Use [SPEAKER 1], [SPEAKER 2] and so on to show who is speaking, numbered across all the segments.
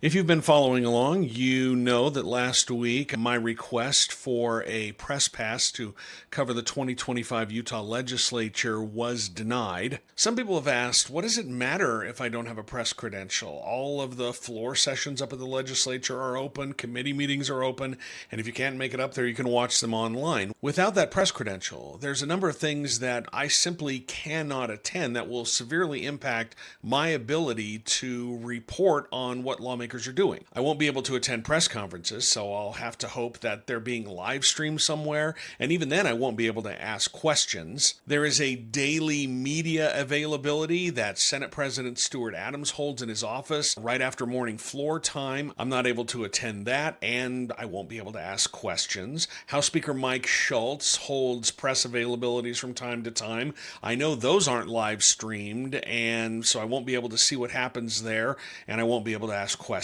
[SPEAKER 1] If you've been following along, you know that last week my request for a press pass to cover the 2025 Utah Legislature was denied. Some people have asked, what does it matter if I don't have a press credential? All of the floor sessions up at the legislature are open, committee meetings are open, and if you can't make it up there, you can watch them online. Without that press credential, there's a number of things that I simply cannot attend that will severely impact my ability to report on what lawmakers are doing. I won't be able to attend press conferences, so I'll have to hope that they're being live streamed somewhere, and even then I won't be able to ask questions. There is a daily media availability that Senate President Stuart Adams holds in his office right after morning floor time. I'm not able to attend that, and I won't be able to ask questions. House Speaker Mike Schultz holds press availabilities from time to time. I know those aren't live streamed, and so I won't be able to see what happens there, and I won't be able to ask questions.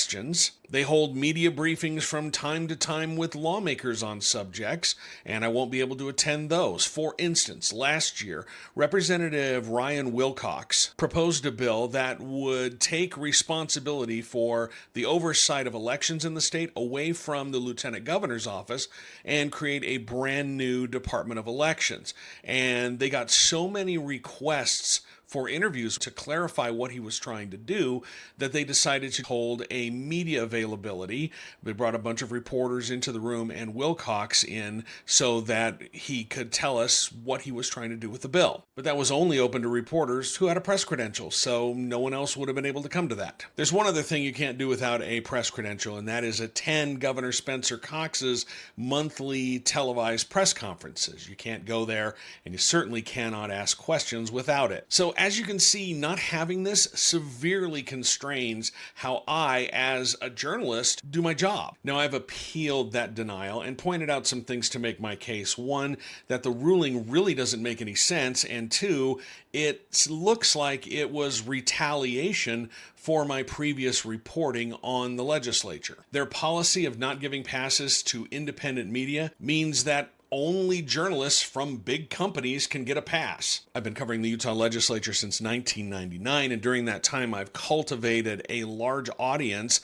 [SPEAKER 1] They hold media briefings from time to time with lawmakers on subjects, and I won't be able to attend those. For instance, last year, Representative Ryan Wilcox proposed a bill that would take responsibility for the oversight of elections in the state away from the Lieutenant Governor's office and create a brand new Department of Elections. And they got so many requests for interviews to clarify what he was trying to do that they decided to hold a media availability. They brought a bunch of reporters into the room and Wilcox in so that he could tell us what he was trying to do with the bill. But that was only open to reporters who had a press credential, so no one else would have been able to come to that. There's one other thing you can't do without a press credential, and that is attend Governor Spencer Cox's monthly televised press conferences. You can't go there, and you certainly cannot ask questions without it. So as you can see, not having this severely constrains how I, as a journalist, do my job. Now, I've appealed that denial and pointed out some things to make my case. One, that the ruling really doesn't make any sense, and two, it looks like it was retaliation for my previous reporting on the legislature. Their policy of not giving passes to independent media means that only journalists from big companies can get a pass. I've been covering the Utah Legislature since 1999, and during that time I've cultivated a large audience,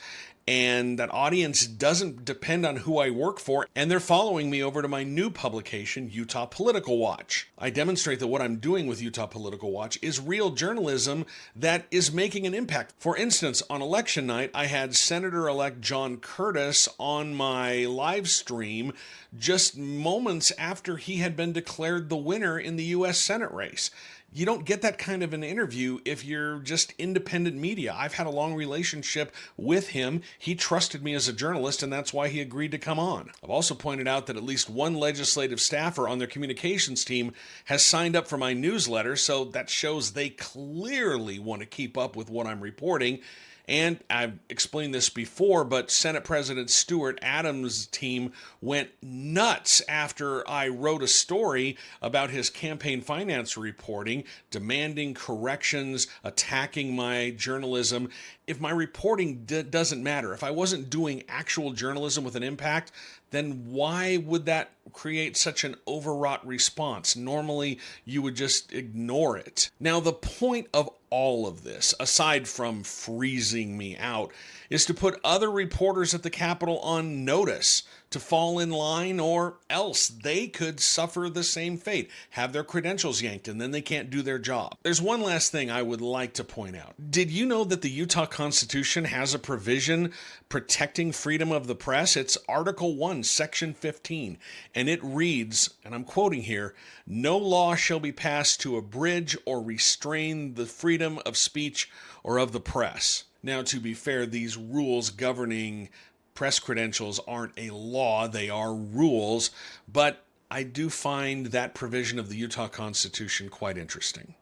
[SPEAKER 1] and that audience doesn't depend on who I work for, and they're following me over to my new publication, Utah Political Watch. I demonstrate that what I'm doing with Utah Political Watch is real journalism that is making an impact. For instance, on election night, I had Senator-elect John Curtis on my live stream just moments after he had been declared the winner in the U.S. Senate race. You don't get that kind of an interview if you're just independent media. I've had a long relationship with him. He trusted me as a journalist, and that's why he agreed to come on. I've also pointed out that at least one legislative staffer on their communications team has signed up for my newsletter, so that shows they clearly want to keep up with what I'm reporting. And I've explained this before, but Senate President Stuart Adams' team went nuts after I wrote a story about his campaign finance reporting, demanding corrections, attacking my journalism. If my reporting doesn't matter, if I wasn't doing actual journalism with an impact, then why would that create such an overwrought response? Normally, you would just ignore it. Now, the point of all of this, aside from freezing me out, is to put other reporters at the Capitol on notice to fall in line, or else they could suffer the same fate, have their credentials yanked, and then they can't do their job. There's one last thing I would like to point out. Did you know that the Utah Constitution has a provision protecting freedom of the press? It's Article 1, Section 15, and it reads, and I'm quoting here, "No law shall be passed to abridge or restrain the freedom of speech or of the press." Now, to be fair, these rules governing press credentials aren't a law, they are rules, but I do find that provision of the Utah Constitution quite interesting.